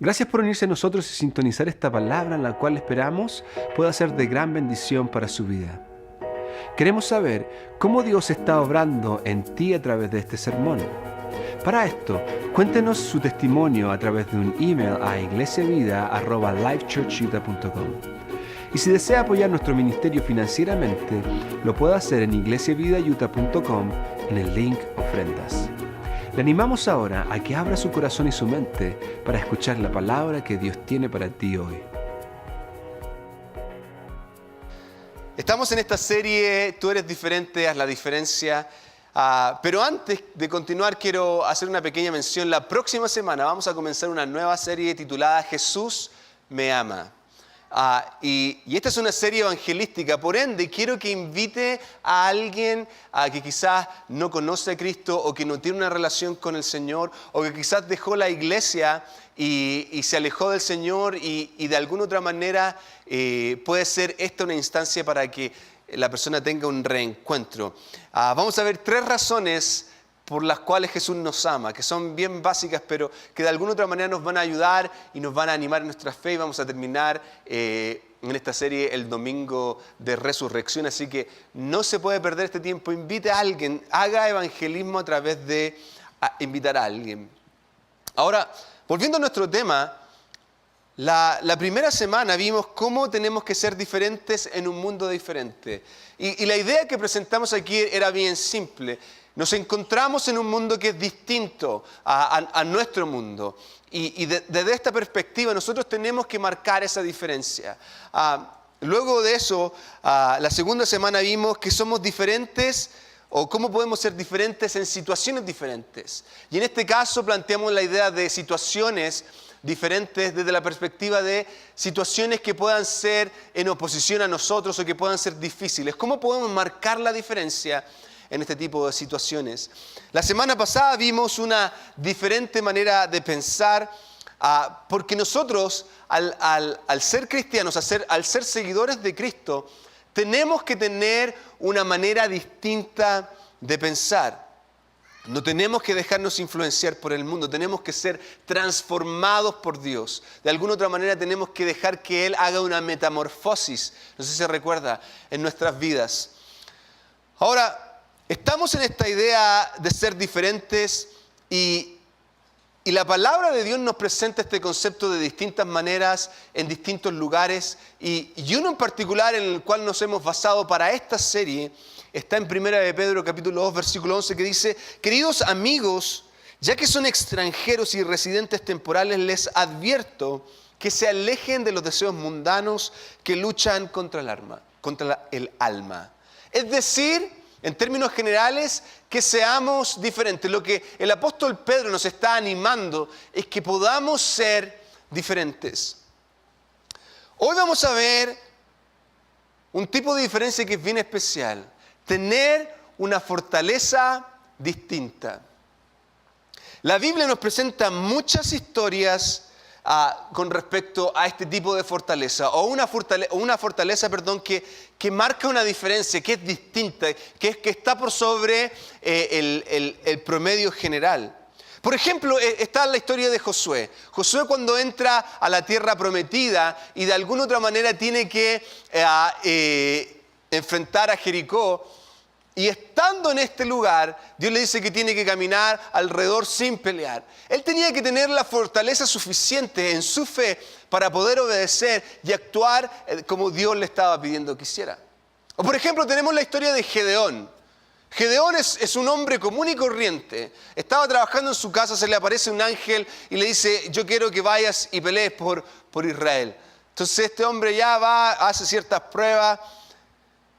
Gracias por unirse a nosotros y sintonizar esta palabra en la cual esperamos pueda ser de gran bendición para su vida. Queremos saber cómo Dios está obrando en ti a través de este sermón. Para esto, cuéntenos su testimonio a través de un email a iglesiavida@lifechurchutah.com. Y si desea apoyar nuestro ministerio financieramente, lo puede hacer en iglesiavidautah.com en el link Ofrendas. Le animamos ahora a que abra su corazón y su mente para escuchar la palabra que Dios tiene para ti hoy. Estamos en esta serie, Tú eres diferente, haz la diferencia. Pero antes de continuar, quiero hacer una pequeña mención. La próxima semana vamos a comenzar una nueva serie titulada Jesús me ama. Y esta es una serie evangelística, por ende quiero que invite a alguien que quizás no conoce a Cristo o que no tiene una relación con el Señor o que quizás dejó la iglesia y se alejó del Señor y de alguna otra manera puede ser esta una instancia para que la persona tenga un reencuentro. Vamos a ver 3 razones por las cuales Jesús nos ama, que son bien básicas, pero que de alguna otra manera nos van a ayudar y nos van a animar en nuestra fe. Y vamos a terminar en esta serie el domingo de resurrección, así que no se puede perder este tiempo. Invite a alguien, haga evangelismo a través de invitar a alguien. Ahora, volviendo a nuestro tema, la primera semana vimos cómo tenemos que ser diferentes en un mundo diferente. Y la idea que presentamos aquí era bien simple. Nos encontramos en un mundo que es distinto a nuestro mundo. Y desde esta perspectiva nosotros tenemos que marcar esa diferencia. Luego de eso, la segunda semana vimos que somos diferentes o cómo podemos ser diferentes en situaciones diferentes. Y en este caso planteamos la idea de situaciones diferentes desde la perspectiva de situaciones que puedan ser en oposición a nosotros o que puedan ser difíciles. ¿Cómo podemos marcar la diferencia en este tipo de situaciones? La semana pasada vimos una diferente manera de pensar, porque nosotros, al ser cristianos, al ser seguidores de Cristo, tenemos que tener una manera distinta de pensar. No tenemos que dejarnos influenciar por el mundo, tenemos que ser transformados por Dios. De alguna otra manera tenemos que dejar que Él haga una metamorfosis, no sé si se recuerda, en nuestras vidas. Ahora, estamos en esta idea de ser diferentes y la palabra de Dios nos presenta este concepto de distintas maneras, en distintos lugares, y uno en particular en el cual nos hemos basado para esta serie está en 1 de Pedro capítulo 2 versículo 11 que dice: queridos amigos, ya que son extranjeros y residentes temporales, les advierto que se alejen de los deseos mundanos que luchan contra el alma. Es decir, en términos generales, que seamos diferentes. Lo que el apóstol Pedro nos está animando es que podamos ser diferentes. Hoy vamos a ver un tipo de diferencia que es bien especial. Tener una fortaleza distinta. La Biblia nos presenta muchas historias con respecto a este tipo de fortaleza, o una fortaleza que marca una diferencia, que es distinta, que está por sobre el promedio general. Por ejemplo, está la historia de Josué. Josué, cuando entra a la tierra prometida y de alguna otra manera tiene que enfrentar a Jericó, y estando en este lugar, Dios le dice que tiene que caminar alrededor sin pelear. Él tenía que tener la fortaleza suficiente en su fe para poder obedecer y actuar como Dios le estaba pidiendo que hiciera. O por ejemplo, tenemos la historia de Gedeón. Gedeón es un hombre común y corriente. Estaba trabajando en su casa, se le aparece un ángel y le dice: yo quiero que vayas y pelees por Israel. Entonces este hombre ya va, hace ciertas pruebas.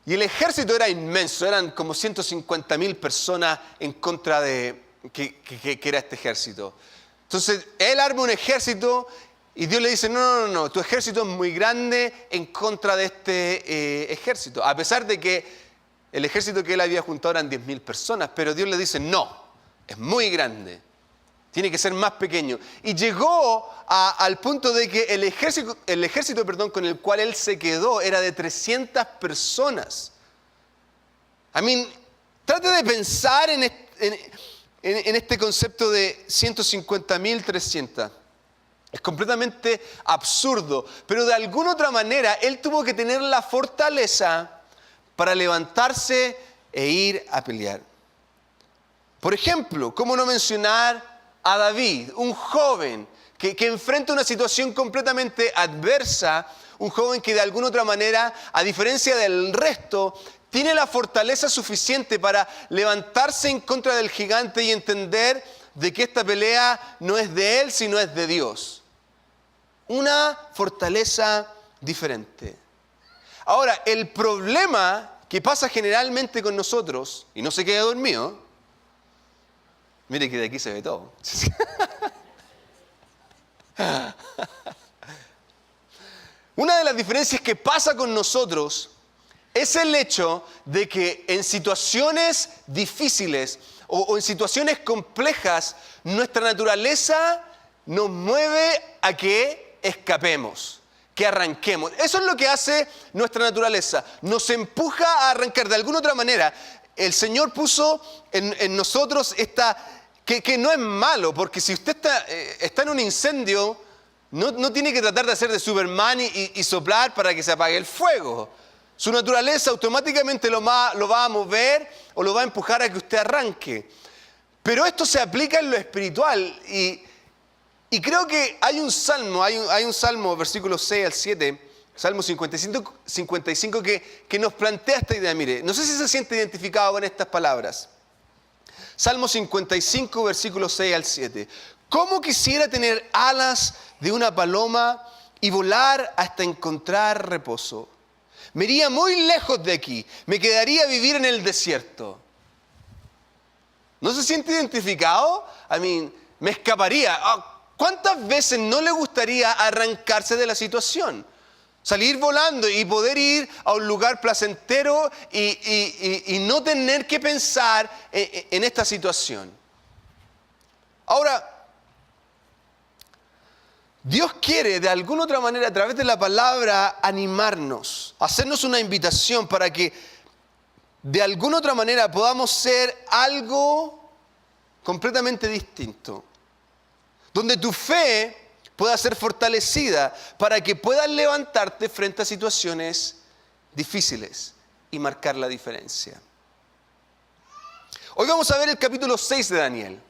Y el ejército era inmenso, eran como 150,000 personas en contra de que era este ejército. Entonces, él arma un ejército y Dios le dice: no, tu ejército es muy grande en contra de este ejército. A pesar de que el ejército que él había juntado eran 10,000 personas, pero Dios le dice: no, es muy grande. Tiene que ser más pequeño. Y llegó al punto de que el ejército con el cual él se quedó era de 300 personas. Trate de pensar en este concepto de 150,000, 300. Es completamente absurdo. Pero de alguna otra manera, él tuvo que tener la fortaleza para levantarse e ir a pelear. Por ejemplo, ¿cómo no mencionar a David, un joven que enfrenta una situación completamente adversa, un joven que de alguna otra manera, a diferencia del resto, tiene la fortaleza suficiente para levantarse en contra del gigante y entender de que esta pelea no es de él, sino es de Dios? Una fortaleza diferente. Ahora, el problema que pasa generalmente con nosotros, y no se quede dormido, mire que de aquí se ve todo. Una de las diferencias que pasa con nosotros es el hecho de que en situaciones difíciles o en situaciones complejas, nuestra naturaleza nos mueve a que escapemos, que arranquemos. Eso es lo que hace nuestra naturaleza. Nos empuja a arrancar. De alguna otra manera, el Señor puso en nosotros que no es malo, porque si usted está en un incendio, no tiene que tratar de hacer de Superman y soplar para que se apague el fuego. Su naturaleza automáticamente lo va a mover o lo va a empujar a que usted arranque. Pero esto se aplica en lo espiritual y creo que hay un salmo, versículos 6 al 7, Salmo 55 que nos plantea esta idea. Mire, no sé si se siente identificado con estas palabras. Salmo 55, versículos 6 al 7. ¿Cómo quisiera tener alas de una paloma y volar hasta encontrar reposo? Me iría muy lejos de aquí, me quedaría a vivir en el desierto. ¿No se siente identificado? Me escaparía. ¿Cuántas veces no le gustaría arrancarse de la situación? Salir volando y poder ir a un lugar placentero y no tener que pensar en esta situación. Ahora, Dios quiere de alguna otra manera a través de la palabra animarnos, hacernos una invitación para que de alguna otra manera podamos ser algo completamente distinto. Donde tu fe pueda ser fortalecida para que puedas levantarte frente a situaciones difíciles y marcar la diferencia. Hoy vamos a ver el capítulo 6 de Daniel.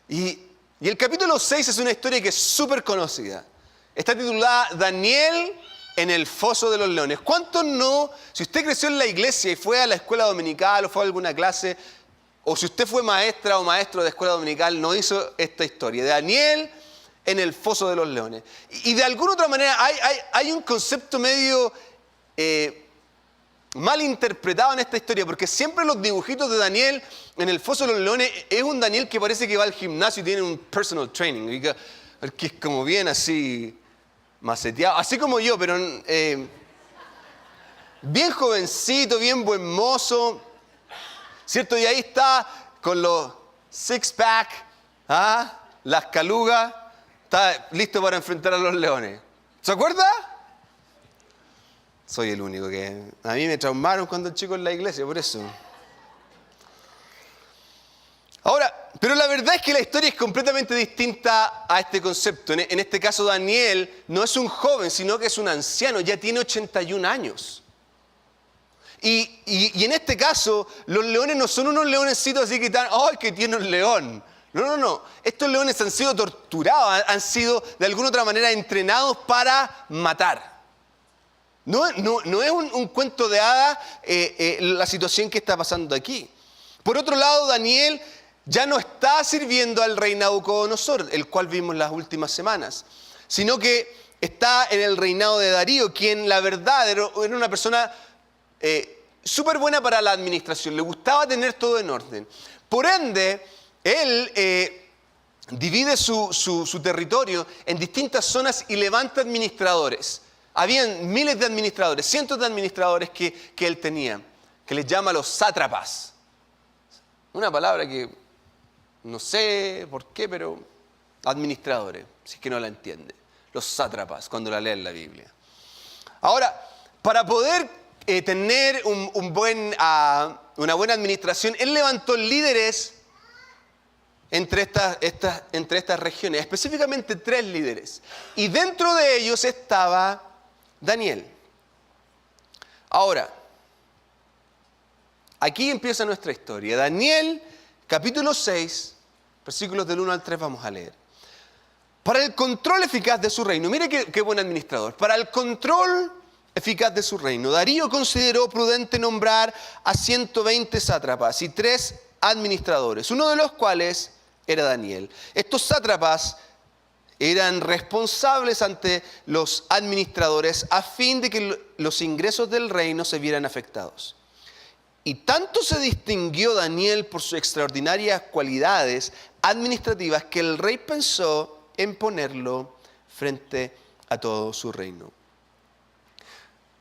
Y el capítulo 6 es una historia que es súper conocida. Está titulada Daniel en el foso de los leones. ¿Cuántos no? Si usted creció en la iglesia y fue a la escuela dominical o fue a alguna clase, o si usted fue maestra o maestro de escuela dominical, no hizo esta historia. Daniel en el foso de los leones. Y de alguna otra manera hay un concepto medio mal interpretado en esta historia, porque siempre los dibujitos de Daniel en el foso de los leones es un Daniel que parece que va al gimnasio y tiene un personal training, que es como bien así maceteado, así como yo, pero bien jovencito, bien buen mozo, ¿cierto? Y ahí está con los six-pack, las calugas, está listo para enfrentar a los leones. ¿Se acuerda? Soy el único que... A mí me traumaron cuando chico en la iglesia, por eso. Ahora, pero la verdad es que la historia es completamente distinta a este concepto. En este caso, Daniel no es un joven, sino que es un anciano, ya tiene 81 años. Y en este caso, los leones no son unos leonecitos así que están, ¡ay, que tiene un león! No. Estos leones han sido torturados, han sido de alguna otra manera entrenados para matar. No es un cuento de hadas la situación que está pasando aquí. Por otro lado, Daniel ya no está sirviendo al rey Nabucodonosor, el cual vimos las últimas semanas, sino que está en el reinado de Darío, quien la verdad era una persona súper buena para la administración, le gustaba tener todo en orden. Por ende, él divide su territorio en distintas zonas y levanta administradores. Habían miles de administradores, cientos de administradores que él tenía, que les llama los sátrapas. Una palabra que no sé por qué, pero administradores, si es que no la entiende. Los sátrapas, cuando la leen en la Biblia. Ahora, para poder tener una buena administración, él levantó líderes entre estas regiones, específicamente 3 líderes. Y dentro de ellos estaba Daniel. Ahora, aquí empieza nuestra historia. Daniel, capítulo 6, versículos del 1 al 3 vamos a leer. Para el control eficaz de su reino, mire qué buen administrador, para el control eficaz de su reino, Darío consideró prudente nombrar a 120 sátrapas y 3 administradores, uno de los cuales era Daniel. Estos sátrapas eran responsables ante los administradores a fin de que los ingresos del reino se vieran afectados. Y tanto se distinguió Daniel por sus extraordinarias cualidades administrativas que el rey pensó en ponerlo frente a todo su reino.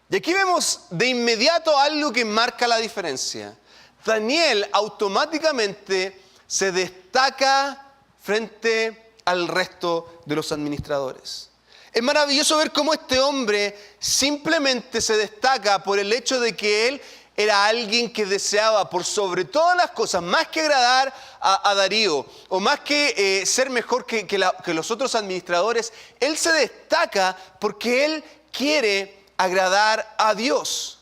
Y aquí vemos de inmediato algo que marca la diferencia. Daniel automáticamente se destaca frente al resto de los administradores. Es maravilloso ver cómo este hombre simplemente se destaca por el hecho de que él era alguien que deseaba por sobre todas las cosas, más que agradar a Darío o más que ser mejor que los otros administradores, él se destaca porque él quiere agradar a Dios.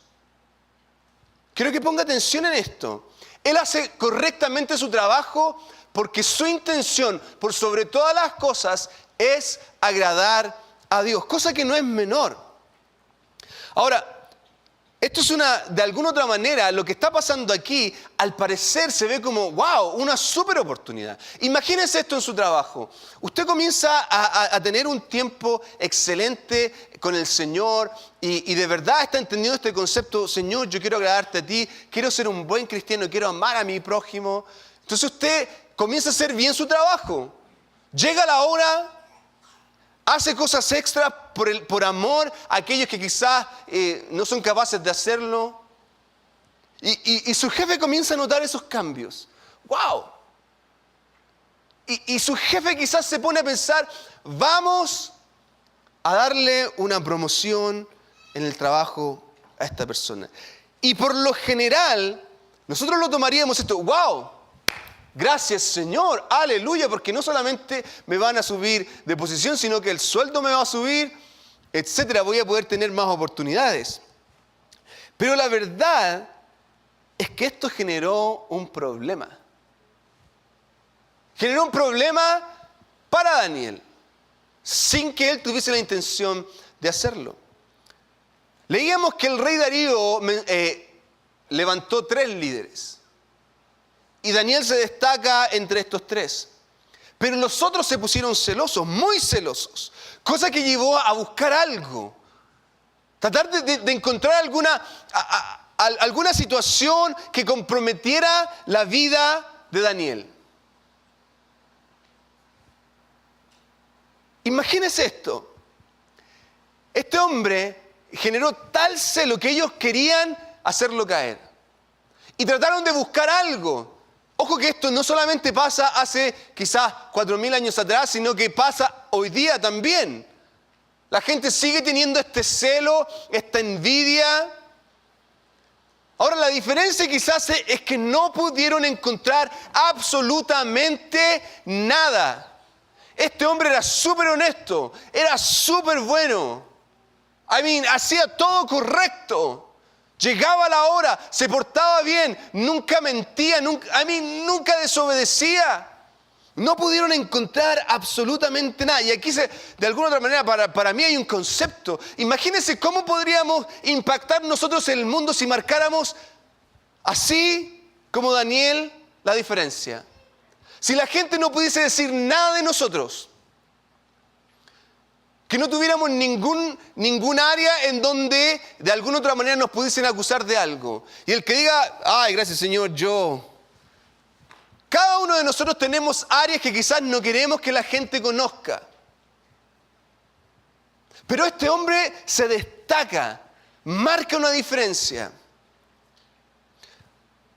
Quiero que ponga atención en esto. Él hace correctamente su trabajo porque su intención, por sobre todas las cosas, es agradar a Dios, cosa que no es menor. Ahora, esto es de alguna otra manera, lo que está pasando aquí, al parecer se ve como, wow, una súper oportunidad. Imagínense esto en su trabajo. Usted comienza a tener un tiempo excelente con el Señor y de verdad está entendiendo este concepto, Señor, yo quiero agradarte a ti, quiero ser un buen cristiano, quiero amar a mi prójimo. Entonces usted comienza a hacer bien su trabajo. Llega la hora, hace cosas extras por amor a aquellos que quizás no son capaces de hacerlo. Y su jefe comienza a notar esos cambios. ¡Wow! Y su jefe quizás se pone a pensar, vamos a darle una promoción en el trabajo a esta persona. Y por lo general, nosotros lo tomaríamos esto, ¡wow! Gracias, Señor, aleluya, porque no solamente me van a subir de posición, sino que el sueldo me va a subir, etcétera, voy a poder tener más oportunidades. Pero la verdad es que esto generó un problema. Generó un problema para Daniel, sin que él tuviese la intención de hacerlo. Leíamos que el rey Darío levantó 3 líderes. Y Daniel se destaca entre estos 3. Pero los otros se pusieron celosos, muy celosos. Cosa que llevó a buscar algo. Tratar de encontrar alguna situación que comprometiera la vida de Daniel. Imagínense esto. Este hombre generó tal celo que ellos querían hacerlo caer. Y trataron de buscar algo. Ojo que esto no solamente pasa hace quizás 4.000 años atrás, sino que pasa hoy día también. La gente sigue teniendo este celo, esta envidia. Ahora la diferencia quizás es que no pudieron encontrar absolutamente nada. Este hombre era súper honesto, era súper bueno. Hacía todo correcto. Llegaba a la hora, se portaba bien, nunca mentía, nunca desobedecía. No pudieron encontrar absolutamente nada. Y aquí, de alguna otra manera, para mí hay un concepto. Imagínense cómo podríamos impactar nosotros en el mundo si marcáramos así como Daniel la diferencia. Si la gente no pudiese decir nada de nosotros, que no tuviéramos ningún área en donde de alguna otra manera nos pudiesen acusar de algo. Y el que diga, ay, gracias Señor, Cada uno de nosotros tenemos áreas que quizás no queremos que la gente conozca. Pero este hombre se destaca, marca una diferencia.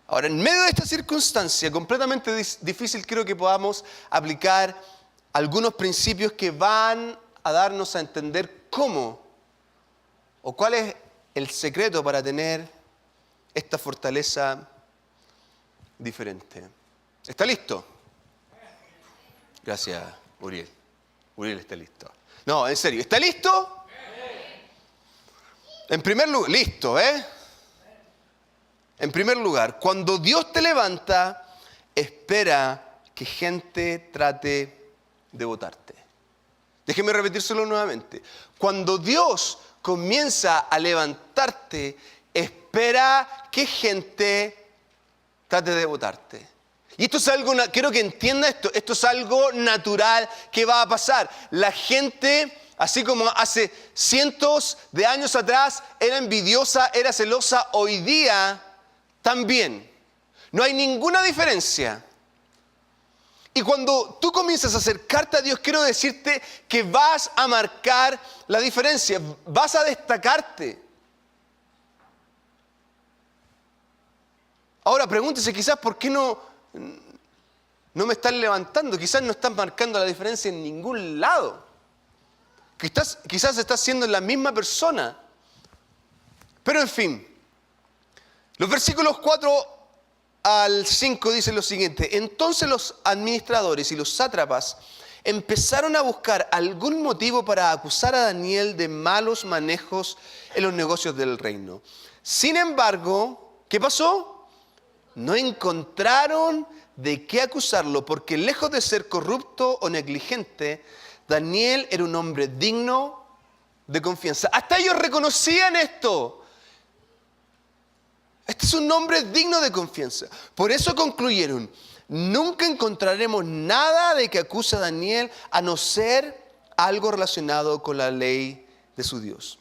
Ahora, en medio de esta circunstancia completamente difícil, creo que podamos aplicar algunos principios que van a darnos a entender cómo o cuál es el secreto para tener esta fortaleza diferente. ¿Está listo? Gracias, Uriel. Uriel está listo. No, en serio, ¿está listo? En primer lugar, listo, ¿eh? En primer lugar, cuando Dios te levanta, espera que gente trate de botarte. Déjeme repetírselo nuevamente. Cuando Dios comienza a levantarte, espera que gente trate de botarte. Y esto es algo, quiero que entienda esto es algo natural que va a pasar. La gente, así como hace cientos de años atrás, era envidiosa, era celosa, hoy día también. No hay ninguna diferencia. Y cuando tú comienzas a acercarte a Dios, quiero decirte que vas a marcar la diferencia, vas a destacarte. Ahora pregúntese quizás por qué no me estás levantando, quizás no estás marcando la diferencia en ningún lado. Quizás estás siendo la misma persona. Pero en fin, los versículos 4 al 5 dicen lo siguiente: entonces los administradores y los sátrapas empezaron a buscar algún motivo para acusar a Daniel de malos manejos en los negocios del reino. Sin embargo, ¿qué pasó? No encontraron de qué acusarlo, porque lejos de ser corrupto o negligente, Daniel era un hombre digno de confianza. Hasta ellos reconocían esto. Este es un hombre digno de confianza. Por eso concluyeron: nunca encontraremos nada de que acuse a Daniel, a no ser algo relacionado con la ley de su Dios.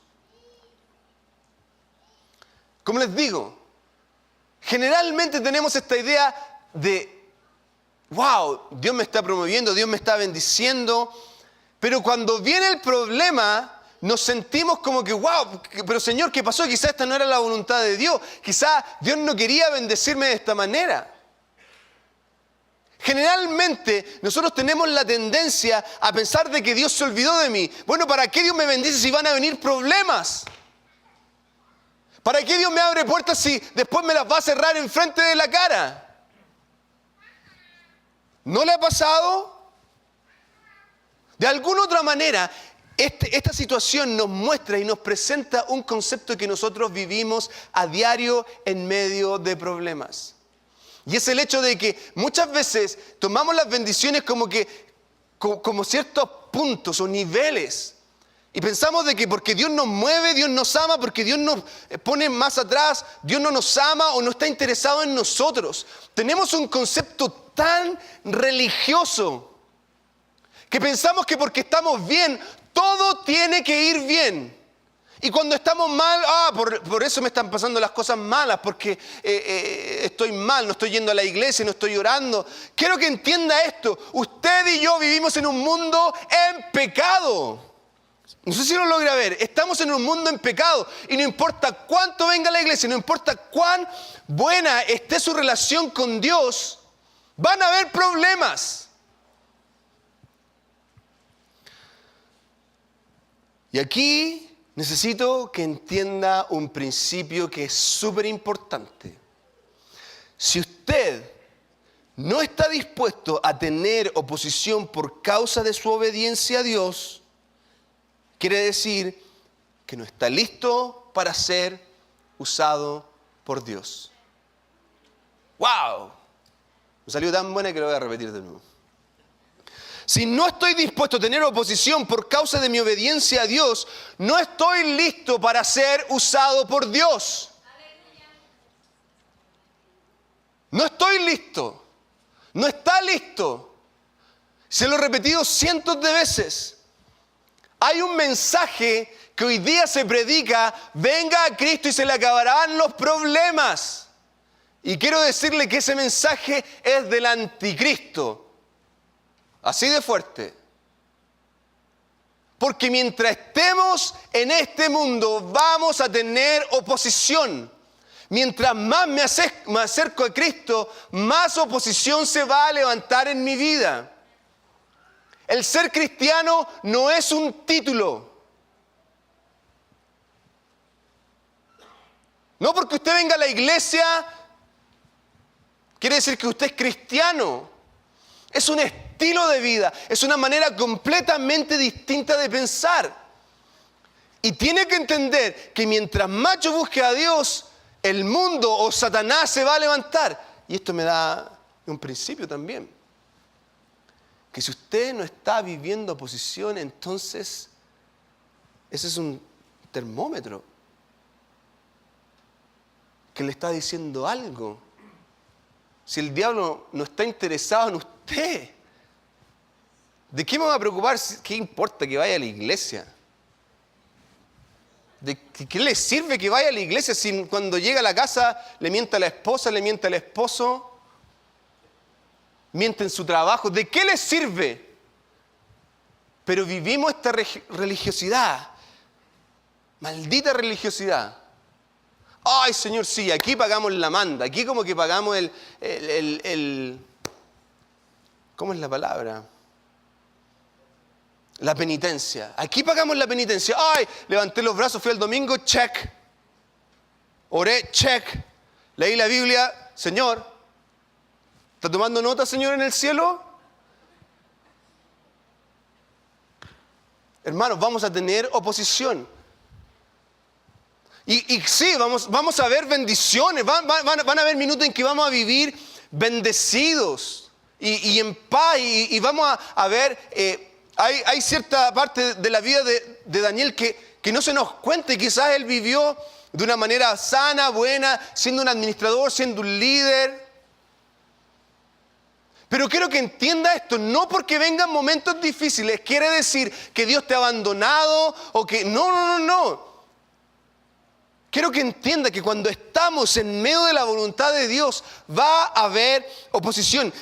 Como les digo, generalmente tenemos esta idea de, wow, Dios me está promoviendo, Dios me está bendiciendo, pero cuando viene el problema, nos sentimos como que, wow, pero Señor, ¿qué pasó? Quizás esta no era la voluntad de Dios. Quizás Dios no quería bendecirme de esta manera. Generalmente nosotros tenemos la tendencia a pensar de que Dios se olvidó de mí. Bueno, ¿para qué Dios me bendice si van a venir problemas? ¿Para qué Dios me abre puertas si después me las va a cerrar enfrente de la cara? ¿No le ha pasado? De alguna otra manera, esta situación nos muestra y nos presenta un concepto que nosotros vivimos a diario en medio de problemas. Y es el hecho de que muchas veces tomamos las bendiciones como ciertos puntos o niveles. Y pensamos de que porque Dios nos mueve, Dios nos ama, porque Dios nos pone más atrás, Dios no nos ama o no está interesado en nosotros. Tenemos un concepto tan religioso que pensamos que porque estamos bien, todo tiene que ir bien. Y cuando estamos mal, por eso me están pasando las cosas malas, porque estoy mal, no estoy yendo a la iglesia, no estoy orando. Quiero que entienda esto: usted y yo vivimos en un mundo en pecado. No sé si lo logra ver. Estamos en un mundo en pecado y no importa cuánto venga a la iglesia, no importa cuán buena esté su relación con Dios, van a haber problemas. Y aquí necesito que entienda un principio que es súper importante. Si usted no está dispuesto a tener oposición por causa de su obediencia a Dios, quiere decir que no está listo para ser usado por Dios. ¡Wow! Me salió tan buena que lo voy a repetir de nuevo. Si no estoy dispuesto a tener oposición por causa de mi obediencia a Dios, no estoy listo para ser usado por Dios. No estoy listo. No está listo. Se lo he repetido cientos de veces. Hay un mensaje que hoy día se predica: venga a Cristo y se le acabarán los problemas. Y quiero decirle que ese mensaje es del anticristo. Así de fuerte. Porque mientras estemos en este mundo vamos a tener oposición. Mientras más me acerco a Cristo, más oposición se va a levantar en mi vida. El ser cristiano no es un título. No porque usted venga a la iglesia quiere decir que usted es cristiano. Es un estilo estilo de vida, es una manera completamente distinta de pensar. Y tiene que entender que mientras más yo busque a Dios, el mundo o Satanás se va a levantar. Y esto me da un principio también. Que si usted no está viviendo oposición, entonces ese es un termómetro que le está diciendo algo. Si el diablo no está interesado en usted, ¿de qué me va a preocupar? ¿Qué importa que vaya a la iglesia? ¿De qué le sirve que vaya a la iglesia si cuando llega a la casa le miente a la esposa, le miente al esposo, miente en su trabajo? ¿De qué le sirve? Pero vivimos esta religiosidad, maldita religiosidad. Ay, Señor, sí, aquí pagamos la manda, aquí como que pagamos ¿cómo es la palabra? La penitencia. Aquí pagamos la penitencia. Ay, levanté los brazos, fui al domingo, check. Oré, check. Leí la Biblia, Señor. ¿Está tomando nota, Señor, en el cielo? Hermanos, vamos a tener oposición. Y sí, vamos a ver bendiciones. Van a haber minutos en que vamos a vivir bendecidos y en paz. Y vamos a ver... Hay cierta parte de la vida de Daniel que no se nos cuenta y quizás él vivió de una manera sana, buena, siendo un administrador, siendo un líder. Pero quiero que entienda esto, no porque vengan momentos difíciles quiere decir que Dios te ha abandonado o que... No. Quiero que entienda que cuando estamos en medio de la voluntad de Dios va a haber oposición.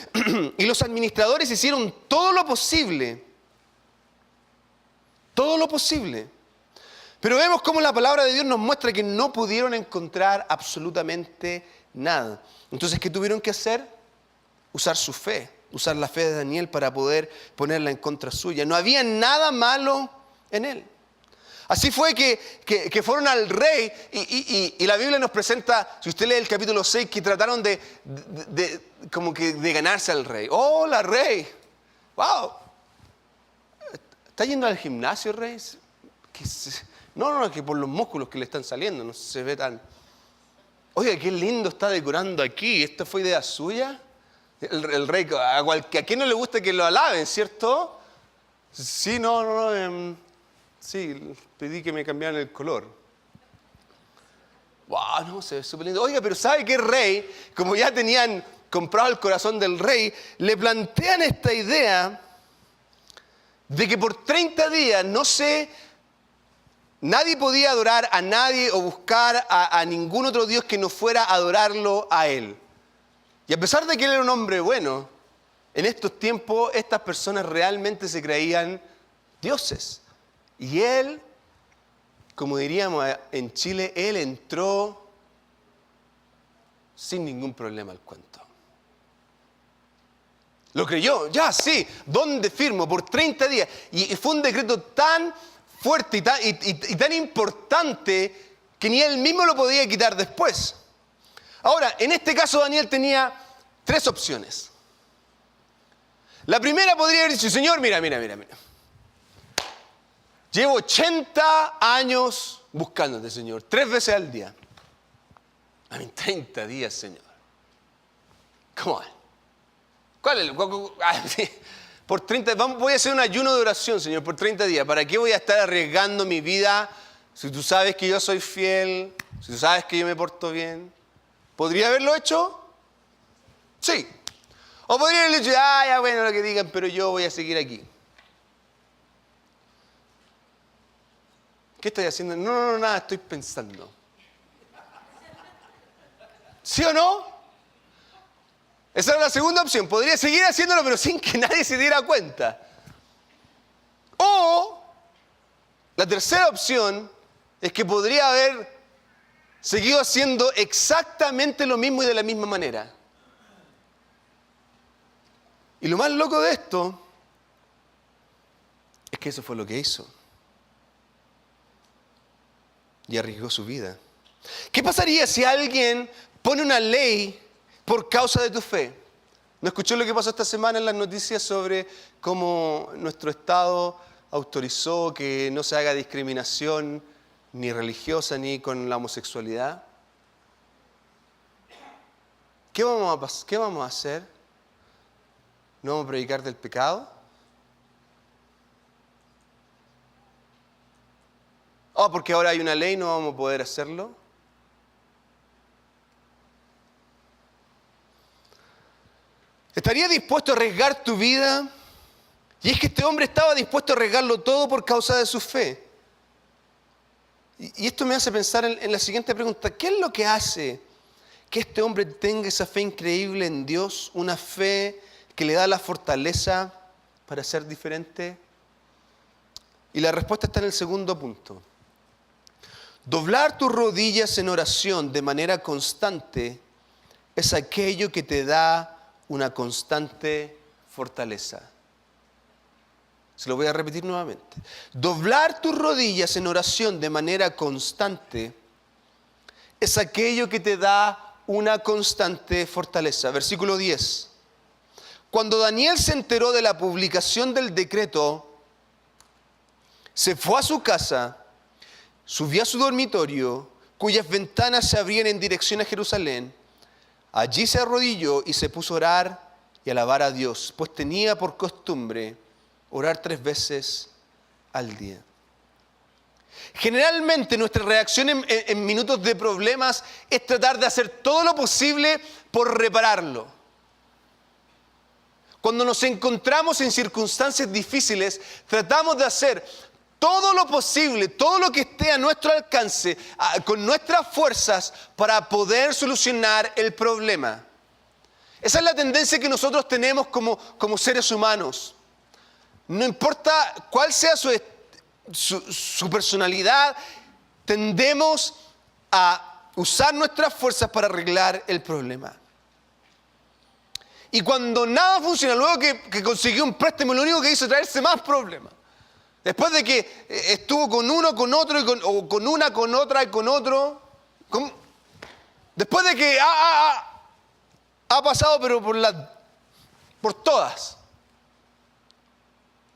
Y los administradores hicieron todo lo posible. Todo lo posible. Pero vemos cómo la palabra de Dios nos muestra que no pudieron encontrar absolutamente nada. Entonces, ¿qué tuvieron que hacer? Usar su fe, usar la fe de Daniel para poder ponerla en contra suya. No había nada malo en él. Así fue que fueron al rey y la Biblia nos presenta, si usted lee el capítulo 6, que trataron de ganarse al rey. ¡Hola, rey! ¡Wow! ¿Está yendo al gimnasio, rey? No, que por los músculos que le están saliendo, no se ve tan... Oiga, qué lindo está decorando aquí. ¿Esta fue idea suya? El rey, a quién no le gusta que lo alaben, ¿cierto? Sí, sí, pedí que me cambiaran el color. ¡Wow! No, se ve súper lindo. Oiga, pero ¿sabe qué rey? Como ya tenían comprado el corazón del rey, le plantean esta idea de que por 30 días, nadie podía adorar a nadie o buscar a ningún otro Dios que no fuera a adorarlo a él. Y a pesar de que él era un hombre bueno, en estos tiempos estas personas realmente se creían dioses. Y él, como diríamos en Chile, él entró sin ningún problema al cuento. Lo creyó, ya sí, ¿dónde firmo? Por 30 días. Y fue un decreto tan fuerte y tan importante que ni él mismo lo podía quitar después. Ahora, en este caso Daniel tenía 3 opciones. La primera podría haber dicho, Señor, mira. Llevo 80 años buscándote, Señor, 3 veces al día. 30 días, Señor. Come on. ¿Cuál es? Por 30, voy a hacer un ayuno de oración, Señor, por 30 días. ¿Para qué voy a estar arriesgando mi vida si tú sabes que yo soy fiel, si tú sabes que yo me porto bien? ¿Podría haberlo hecho? Sí. O podría haberlo dicho, ya bueno, lo que digan, pero yo voy a seguir aquí. ¿Qué estoy haciendo? No, nada, estoy pensando. ¿Sí o no? Esa era la segunda opción. Podría seguir haciéndolo, pero sin que nadie se diera cuenta. O la tercera opción es que podría haber seguido haciendo exactamente lo mismo y de la misma manera. Y lo más loco de esto es que eso fue lo que hizo. Y arriesgó su vida. ¿Qué pasaría si alguien pone una ley por causa de tu fe? ¿No escuchó lo que pasó esta semana en las noticias sobre cómo nuestro Estado autorizó que no se haga discriminación ni religiosa ni con la homosexualidad? ¿Qué vamos a hacer? ¿No vamos a predicar del pecado? Porque ahora hay una ley, no vamos a poder hacerlo. ¿Estarías dispuesto a arriesgar tu vida? Y es que este hombre estaba dispuesto a arriesgarlo todo por causa de su fe. Y esto me hace pensar en la siguiente pregunta. ¿Qué es lo que hace que este hombre tenga esa fe increíble en Dios? Una fe que le da la fortaleza para ser diferente. Y la respuesta está en el segundo punto. Doblar tus rodillas en oración de manera constante es aquello que te da una constante fortaleza. Se lo voy a repetir nuevamente. Doblar tus rodillas en oración de manera constante es aquello que te da una constante fortaleza. Versículo 10. Cuando Daniel se enteró de la publicación del decreto, se fue a su casa, subió a su dormitorio, cuyas ventanas se abrían en dirección a Jerusalén. Allí se arrodilló y se puso a orar y alabar a Dios, pues tenía por costumbre orar 3 veces al día. Generalmente nuestra reacción en minutos de problemas es tratar de hacer todo lo posible por repararlo. Cuando nos encontramos en circunstancias difíciles, tratamos de hacer todo lo posible, todo lo que esté a nuestro alcance, con nuestras fuerzas, para poder solucionar el problema. Esa es la tendencia que nosotros tenemos como seres humanos. No importa cuál sea su personalidad, tendemos a usar nuestras fuerzas para arreglar el problema. Y cuando nada funciona, luego que consiguió un préstamo, lo único que hizo es traerse más problemas. Después de que estuvo con uno, con otro, o con una, con otra y con otro. Después de que ha pasado, pero por todas.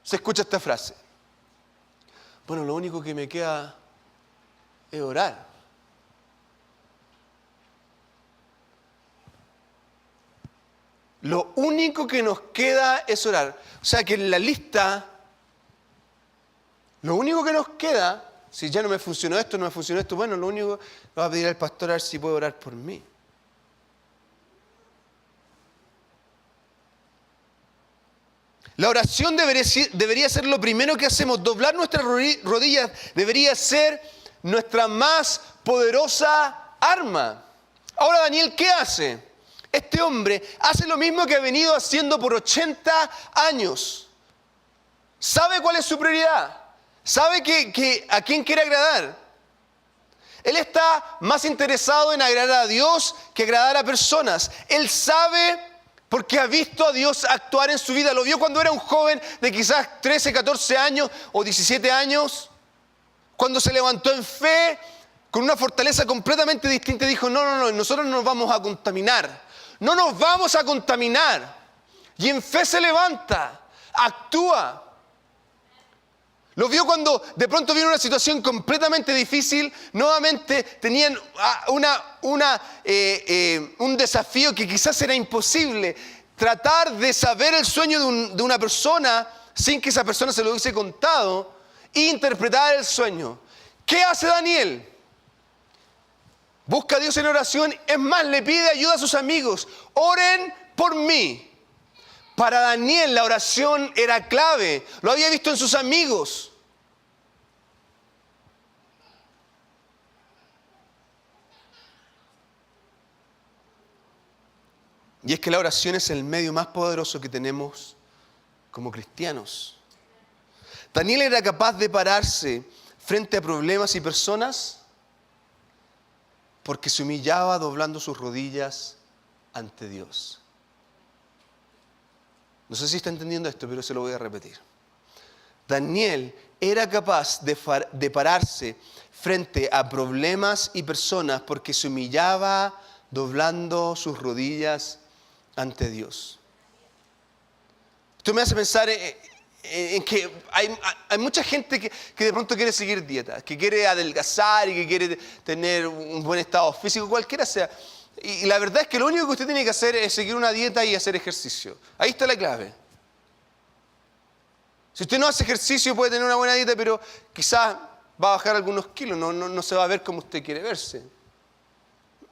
Se escucha esta frase. Bueno, lo único que me queda es orar. Lo único que nos queda es orar. O sea que en la lista, lo único que nos queda, si ya no me funcionó esto, bueno, lo único que va a pedir al pastor a ver si puede orar por mí. La oración debería ser lo primero que hacemos. Doblar nuestras rodillas debería ser nuestra más poderosa arma. Ahora, Daniel, ¿qué hace? Este hombre hace lo mismo que ha venido haciendo por 80 años. ¿Sabe cuál es su prioridad? ¿Sabe a quién quiere agradar? Él está más interesado en agradar a Dios que agradar a personas. Él sabe porque ha visto a Dios actuar en su vida. Lo vio cuando era un joven de quizás 13, 14 años o 17 años. Cuando se levantó en fe, con una fortaleza completamente distinta, dijo, no, nosotros no nos vamos a contaminar. No nos vamos a contaminar. Y en fe se levanta, actúa. Lo vio cuando de pronto vino una situación completamente difícil. Nuevamente tenían un desafío que quizás era imposible. Tratar de saber el sueño de una persona sin que esa persona se lo hubiese contado e interpretar el sueño. ¿Qué hace Daniel? Busca a Dios en oración. Es más, le pide ayuda a sus amigos. Oren por mí. Para Daniel la oración era clave. Lo había visto en sus amigos. Y es que la oración es el medio más poderoso que tenemos como cristianos. Daniel era capaz de pararse frente a problemas y personas porque se humillaba doblando sus rodillas ante Dios. No sé si está entendiendo esto, pero se lo voy a repetir. Daniel era capaz de pararse frente a problemas y personas porque se humillaba doblando sus rodillas ante Dios. Esto me hace pensar en que hay mucha gente que de pronto quiere seguir dietas, que quiere adelgazar y que quiere tener un buen estado físico, cualquiera sea. Y la verdad es que lo único que usted tiene que hacer es seguir una dieta y hacer ejercicio. Ahí está la clave. Si usted no hace ejercicio puede tener una buena dieta, pero quizás va a bajar algunos kilos, no se va a ver como usted quiere verse.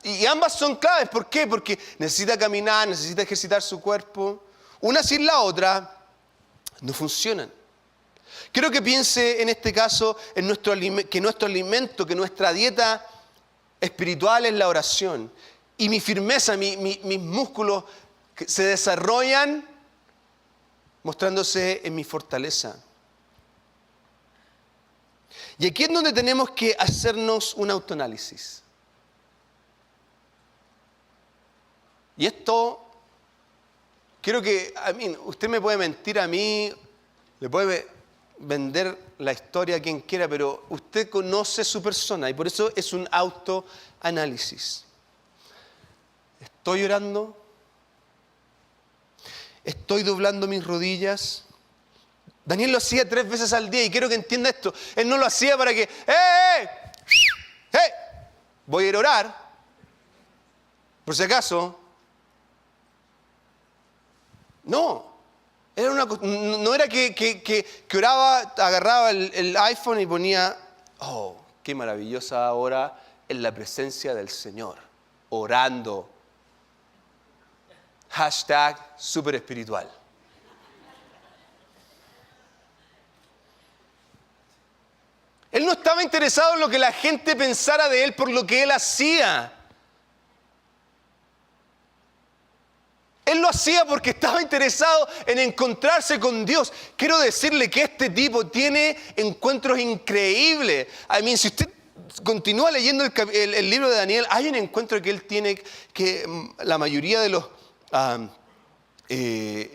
Y ambas son claves. ¿Por qué? Porque necesita caminar, necesita ejercitar su cuerpo. Una sin la otra no funcionan. Quiero que piense en este caso en que nuestro alimento, que nuestra dieta espiritual es la oración. Y mi firmeza, mis músculos se desarrollan mostrándose en mi fortaleza. Y aquí es donde tenemos que hacernos un autoanálisis. Y esto, quiero que, usted me puede mentir a mí, le puede vender la historia a quien quiera, pero usted conoce su persona y por eso es un autoanálisis. ¿Estoy orando? ¿Estoy doblando mis rodillas? Daniel lo hacía 3 veces al día y quiero que entienda esto. Él no lo hacía para que, voy a ir a orar, por si acaso. No era que oraba, agarraba el iPhone y ponía, qué maravillosa hora en la presencia del Señor, orando. #super espiritual. Él no estaba interesado en lo que la gente pensara de él por lo que él hacía. Él lo hacía porque estaba interesado en encontrarse con Dios. Quiero decirle que este tipo tiene encuentros increíbles. Si usted continúa leyendo el libro de Daniel, hay un encuentro que él tiene que la mayoría de los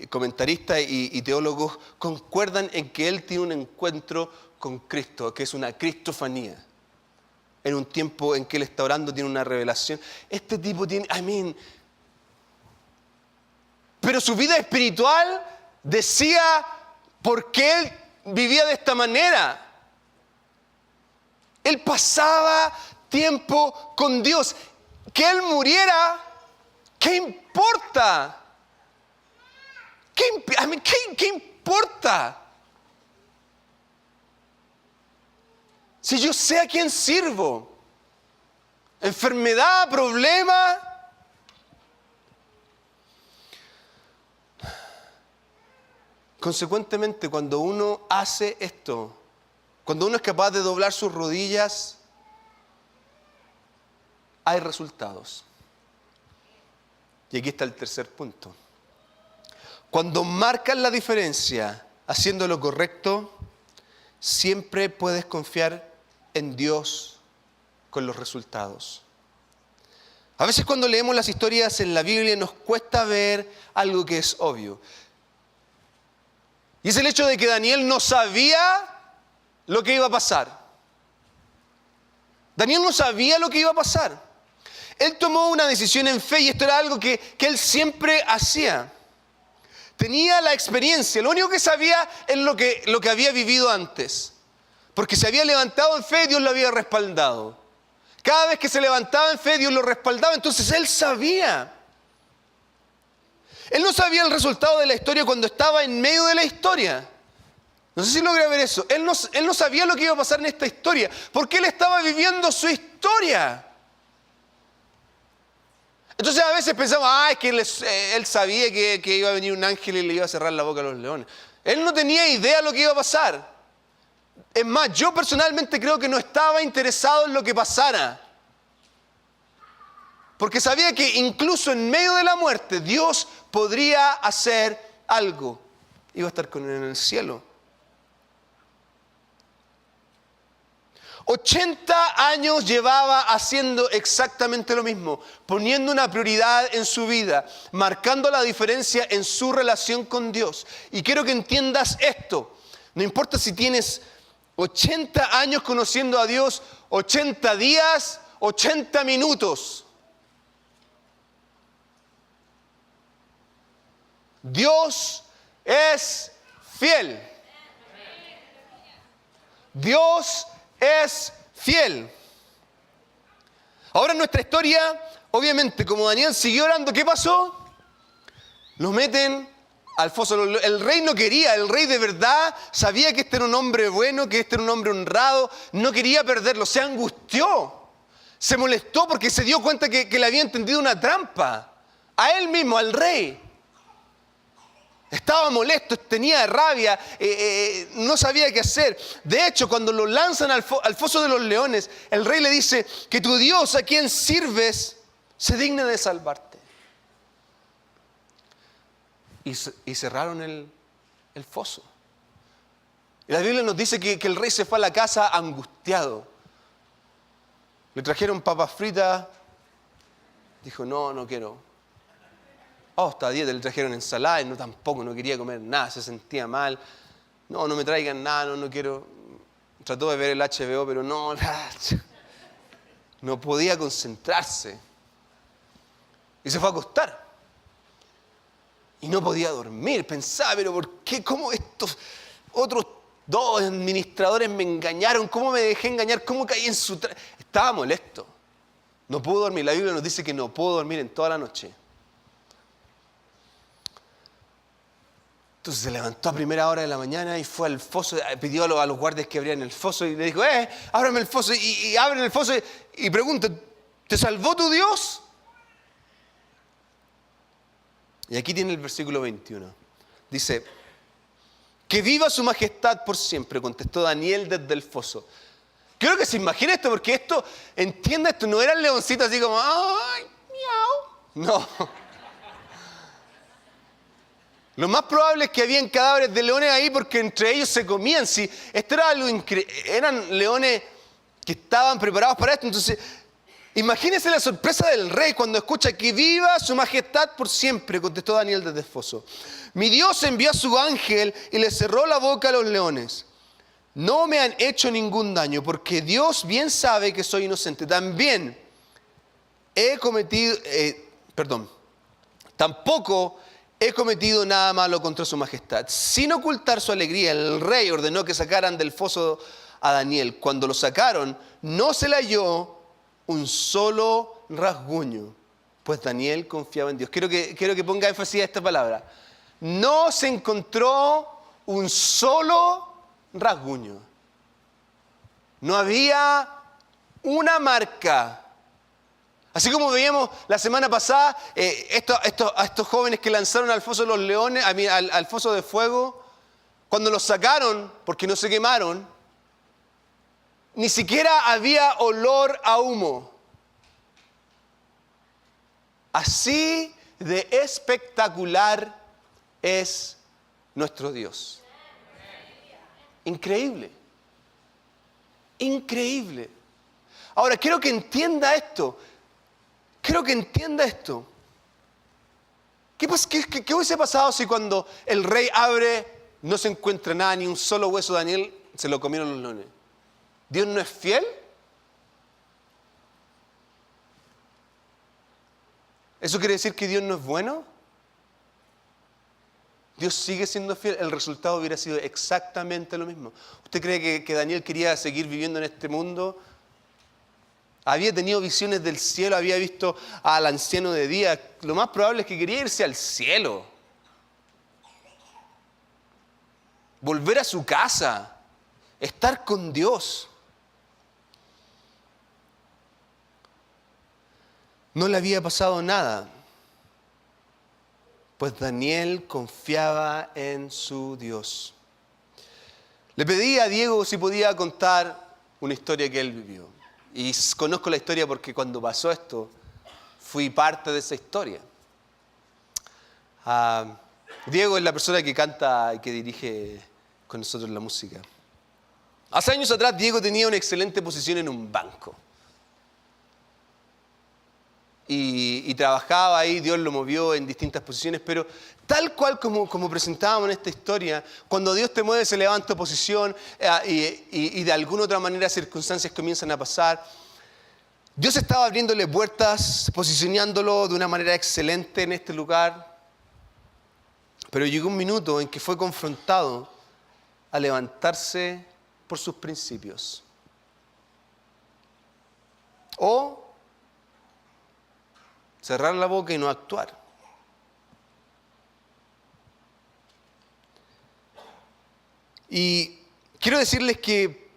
comentaristas y teólogos concuerdan en que él tiene un encuentro con Cristo, que es una cristofanía. En un tiempo en que él está orando, tiene una revelación. Este tipo tiene, pero su vida espiritual decía por qué él vivía de esta manera. Él pasaba tiempo con Dios. Que él muriera, ¿qué importa? ¿Qué importa? Si yo sé a quién sirvo. Enfermedad, problema. Consecuentemente, cuando uno hace esto, cuando uno es capaz de doblar sus rodillas, hay resultados. Y aquí está el tercer punto. Cuando marcas la diferencia haciendo lo correcto, siempre puedes confiar en Dios con los resultados. A veces cuando leemos las historias en la Biblia nos cuesta ver algo que es obvio. Y es el hecho de que Daniel no sabía lo que iba a pasar. Daniel no sabía lo que iba a pasar. Él tomó una decisión en fe y esto era algo que él siempre hacía. Tenía la experiencia, lo único que sabía es lo que había vivido antes. Porque se había levantado en fe, Dios lo había respaldado. Cada vez que se levantaba en fe, Dios lo respaldaba. Entonces él sabía. Él no sabía el resultado de la historia cuando estaba en medio de la historia. No sé si logra ver eso. Él no sabía lo que iba a pasar en esta historia, porque él estaba viviendo su historia. Entonces a veces pensamos, es que él sabía que iba a venir un ángel y le iba a cerrar la boca a los leones. Él no tenía idea de lo que iba a pasar. Es más, yo personalmente creo que no estaba interesado en lo que pasara. Porque sabía que incluso en medio de la muerte, Dios podría hacer algo. Iba a estar con él en el cielo. 80 años llevaba haciendo exactamente lo mismo, poniendo una prioridad en su vida, marcando la diferencia en su relación con Dios. Y quiero que entiendas esto. No importa si tienes 80 años conociendo a Dios, 80 días, 80 minutos. Dios es fiel. Dios es fiel. Ahora en nuestra historia, obviamente, como Daniel siguió orando, ¿qué pasó? Lo meten al foso. El rey no quería, el rey de verdad sabía que este era un hombre bueno, que este era un hombre honrado, no quería perderlo, se angustió, se molestó porque se dio cuenta que le había entendido una trampa. A él mismo, al rey. Estaba molesto, tenía rabia, no sabía qué hacer. De hecho, cuando lo lanzan al foso de los leones, el rey le dice que tu Dios a quien sirves se digna de salvarte. Y cerraron el foso. Y la Biblia nos dice que el rey se fue a la casa angustiado. Le trajeron papas fritas. Dijo, no quiero. Esta dieta, le trajeron ensalada y no quería comer nada, se sentía mal. No me traigan nada, no quiero. Trató de ver el HBO, pero no podía concentrarse. Y se fue a acostar. Y no podía dormir, pensaba, pero ¿por qué? ¿Cómo estos otros dos administradores me engañaron? ¿Cómo me dejé engañar? ¿Cómo caí en su Estaba molesto. No pudo dormir. La Biblia nos dice que no pudo dormir en toda la noche. Entonces se levantó a primera hora de la mañana y fue al foso, pidió a los guardias que abrieran el foso y le dijo, ábrame el foso. Y abren el foso y preguntan, ¿te salvó tu Dios? Y aquí tiene el versículo 21. Dice, que viva su majestad por siempre, contestó Daniel desde el foso. Quiero que se imagine esto, porque entienda esto, no eran leoncitos así como, ¡ay, miau! No. Lo más probable es que habían cadáveres de leones ahí porque entre ellos se comían. Sí, esto era algo eran leones que estaban preparados para esto. Entonces, imagínense la sorpresa del rey cuando escucha que viva su majestad por siempre, contestó Daniel desde el foso. Mi Dios envió a su ángel y le cerró la boca a los leones. No me han hecho ningún daño porque Dios bien sabe que soy inocente. Tampoco he cometido nada malo contra su majestad. Sin ocultar su alegría, el rey ordenó que sacaran del foso a Daniel. Cuando lo sacaron, no se le halló un solo rasguño, pues Daniel confiaba en Dios. Quiero que ponga énfasis a esta palabra. No se encontró un solo rasguño. No había una marca. Así como veíamos la semana pasada, a estos jóvenes que lanzaron al foso de los leones, al foso de fuego, cuando los sacaron, porque no se quemaron, ni siquiera había olor a humo. Así de espectacular es nuestro Dios. Increíble. Increíble. Ahora, quiero que entienda esto. ¿Qué hubiese pasado si cuando el rey abre no se encuentra nada, ni un solo hueso de Daniel, se lo comieron los leones? ¿Dios no es fiel? ¿Eso quiere decir que Dios no es bueno? Dios sigue siendo fiel, el resultado hubiera sido exactamente lo mismo. ¿Usted cree que Daniel quería seguir viviendo en este mundo? Había tenido visiones del cielo, había visto al anciano de día. Lo más probable es que quería irse al cielo. Volver a su casa. Estar con Dios. No le había pasado nada. Pues Daniel confiaba en su Dios. Le pedí a Diego si podía contar una historia que él vivió. Y conozco la historia porque cuando pasó esto, fui parte de esa historia. Diego es la persona que canta y que dirige con nosotros la música. Hace años atrás, Diego tenía una excelente posición en un banco. Y trabajaba ahí, Dios lo movió en distintas posiciones, pero tal cual como presentábamos en esta historia, cuando Dios te mueve se levanta posición y de alguna otra manera circunstancias comienzan a pasar. Dios estaba abriéndole puertas, posicionándolo de una manera excelente en este lugar. Pero llegó un minuto en que fue confrontado a levantarse por sus principios. O cerrar la boca y no actuar. Y quiero decirles que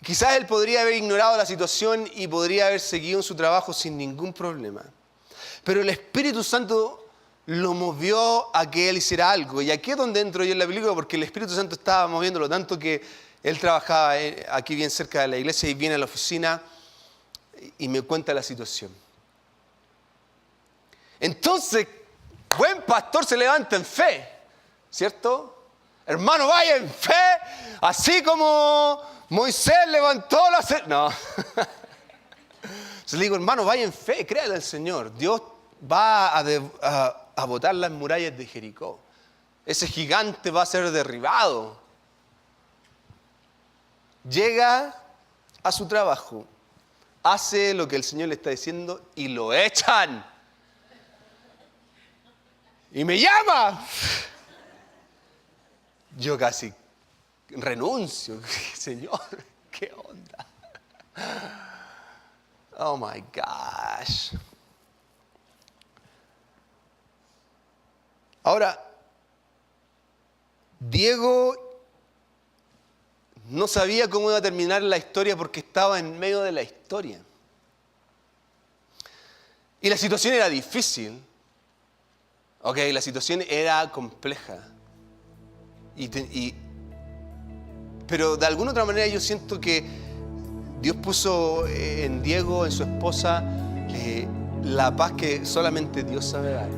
quizás él podría haber ignorado la situación y podría haber seguido en su trabajo sin ningún problema. Pero el Espíritu Santo lo movió a que él hiciera algo. Y aquí es donde entro yo en la película, porque el Espíritu Santo estaba moviéndolo tanto que él trabajaba aquí bien cerca de la iglesia y viene a la oficina y me cuenta la situación. Entonces, buen pastor se levanta en fe, ¿cierto? Hermano, vaya en fe, así como Moisés levantó la... No. Entonces le digo, hermano, vaya en fe, créale al Señor. Dios va a botar las murallas de Jericó. Ese gigante va a ser derribado. Llega a su trabajo, hace lo que el Señor le está diciendo y lo echan. Y me llama. Yo casi renuncio. Señor, ¿qué onda? Oh my gosh. Ahora, Diego no sabía cómo iba a terminar la historia porque estaba en medio de la historia. Y la situación era difícil. La situación era compleja. Pero de alguna otra manera yo siento que Dios puso en Diego, en su esposa, la paz que solamente Dios sabe dar.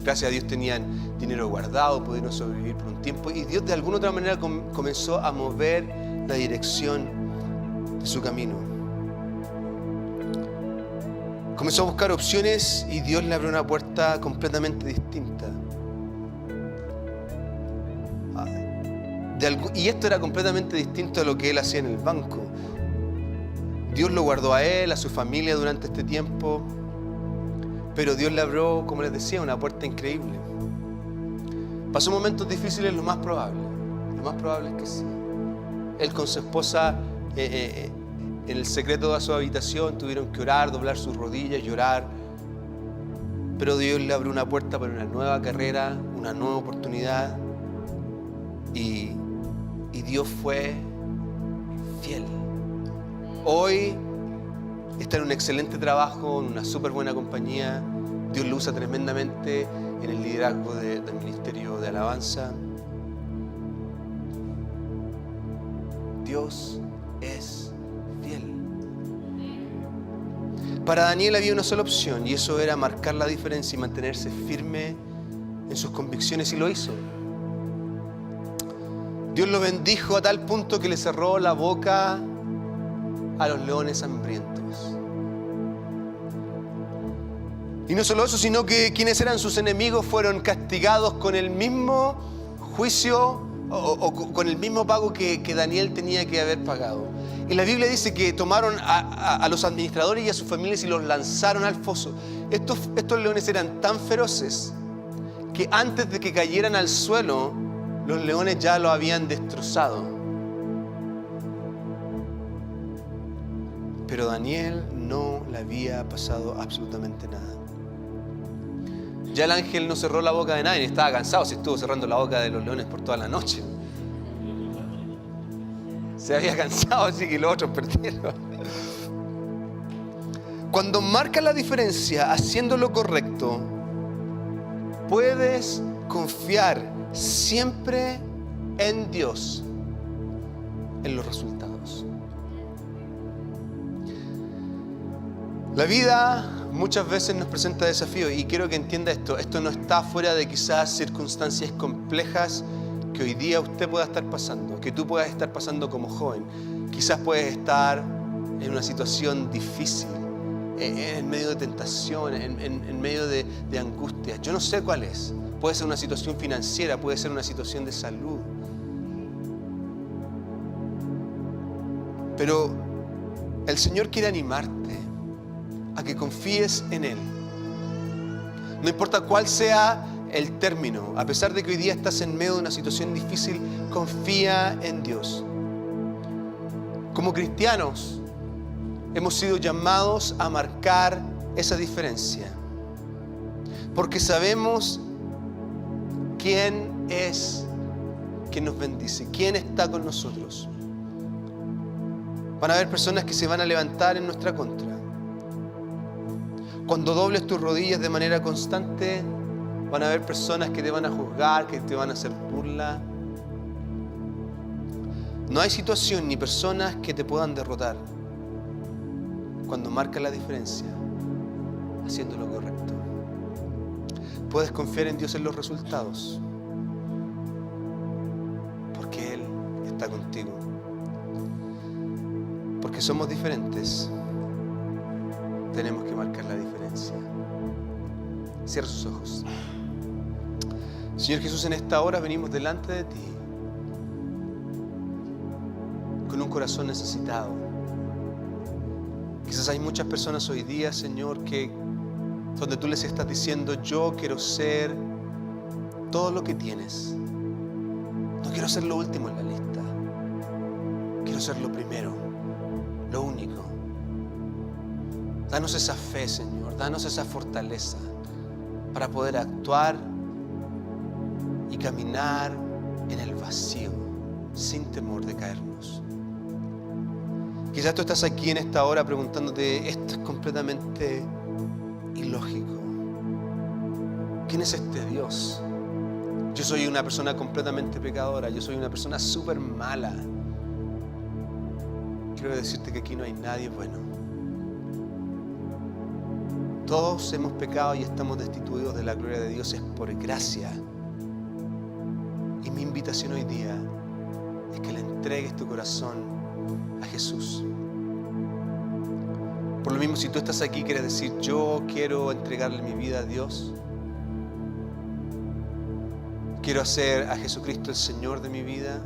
Gracias a Dios tenían dinero guardado, pudieron sobrevivir por un tiempo y Dios de alguna otra manera comenzó a mover la dirección de su camino. Comenzó a buscar opciones y Dios le abrió una puerta completamente distinta. Y esto era completamente distinto a lo que él hacía en el banco. Dios lo guardó a él, a su familia durante este tiempo, pero Dios le abrió, como les decía, una puerta increíble. Pasó momentos difíciles, lo más probable es que sí. Él con su esposa en el secreto de su habitación tuvieron que orar, doblar sus rodillas, llorar, pero Dios le abrió una puerta para una nueva carrera, una nueva oportunidad y Dios fue fiel. Hoy está en un excelente trabajo, en una súper buena compañía. Dios lo usa tremendamente en el liderazgo del ministerio de alabanza. Dios es fiel. Para Daniel había una sola opción y eso era marcar la diferencia y mantenerse firme en sus convicciones y lo hizo. Dios lo bendijo a tal punto que le cerró la boca a los leones hambrientos. Y no solo eso, sino que quienes eran sus enemigos fueron castigados con el mismo juicio o con el mismo pago que Daniel tenía que haber pagado. Y la Biblia dice que tomaron a los administradores y a sus familias y los lanzaron al foso. Estos leones eran tan feroces que antes de que cayeran al suelo, los leones ya lo habían destrozado. Pero Daniel no le había pasado absolutamente nada. Ya el ángel no cerró la boca de nadie, estaba cansado, si estuvo cerrando la boca de los leones por toda la noche. Se había cansado, así que los otros perdieron. Cuando marcas la diferencia haciendo lo correcto, puedes confiar siempre en Dios, en los resultados. La vida muchas veces nos presenta desafíos y quiero que entienda esto. Esto no está fuera de quizás circunstancias complejas que hoy día usted pueda estar pasando, que tú puedas estar pasando como joven. Quizás puedes estar en una situación difícil, en medio de tentación, en medio de angustia. Yo no sé cuál es. Puede ser una situación financiera, puede ser una situación de salud. Pero el Señor quiere animarte a que confíes en Él. No importa cuál sea el término, a pesar de que hoy día estás en medio de una situación difícil, confía en Dios. Como cristianos, hemos sido llamados a marcar esa diferencia, porque sabemos quién es quien nos bendice, quién está con nosotros. Van a haber personas que se van a levantar en nuestra contra. Cuando dobles tus rodillas de manera constante, van a haber personas que te van a juzgar, que te van a hacer burla. No hay situación ni personas que te puedan derrotar cuando marcas la diferencia haciendo lo correcto. Puedes confiar en Dios en los resultados, porque Él está contigo. Porque somos diferentes, tenemos que marcar la diferencia. Cierra sus ojos. Señor Jesús, en esta hora venimos delante de ti con un corazón necesitado. Quizás hay muchas personas hoy día, Señor, donde tú les estás diciendo: yo quiero ser todo lo que tienes. No quiero ser lo último en la lista. Quiero ser lo primero, lo único. Danos esa fe, Señor. Danos esa fortaleza para poder actuar y caminar en el vacío sin temor de caernos. Quizás tú estás aquí en esta hora preguntándote: esto es completamente ilógico. ¿Quién es este Dios? Yo soy una persona completamente pecadora. Yo soy una persona súper mala. Quiero decirte que aquí no hay nadie bueno. Todos hemos pecado y estamos destituidos de la gloria de Dios. Es por gracia. Y mi invitación hoy día es que le entregues tu corazón a Jesús. Por lo mismo, si tú estás aquí y quieres decir: yo quiero entregarle mi vida a Dios, quiero hacer a Jesucristo el Señor de mi vida,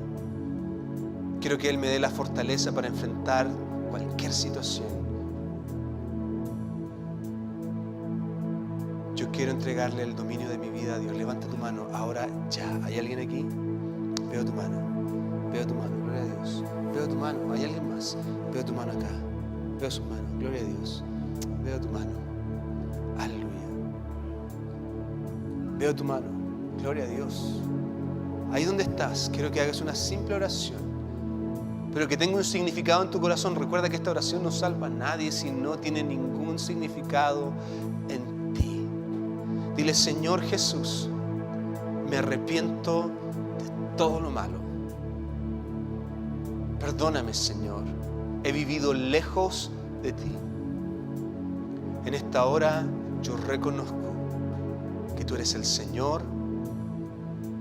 quiero que Él me dé la fortaleza para enfrentar cualquier situación, yo quiero entregarle el dominio de mi vida a Dios. Levanta tu mano ahora ya. ¿Hay alguien aquí? Veo tu mano. Veo tu mano, gloria a Dios. Veo tu mano. ¿Hay alguien más? Veo tu mano acá. Veo su mano, gloria a Dios. Veo tu mano. Aleluya. Veo tu mano, gloria a Dios. Ahí donde estás, quiero que hagas una simple oración, pero que tenga un significado en tu corazón. Recuerda que esta oración no salva a nadie si no tiene ningún significado en ti. Dile: Señor Jesús, me arrepiento de todo lo malo. Perdóname, Señor. He vivido lejos de ti. En esta hora yo reconozco que tú eres el Señor,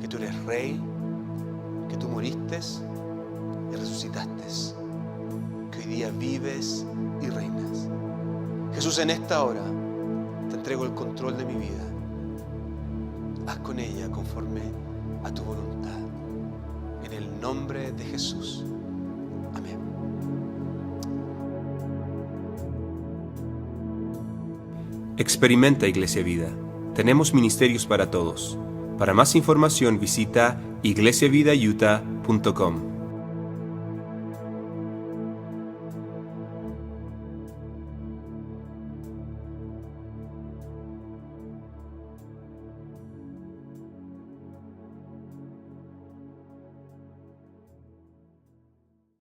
que tú eres Rey, que tú moriste y resucitaste, que hoy día vives y reinas. Jesús, en esta hora te entrego el control de mi vida. Haz con ella conforme a tu voluntad. En el nombre de Jesús. Amén. Experimenta Iglesia Vida. Tenemos ministerios para todos. Para más información visita iglesiavidautah.com.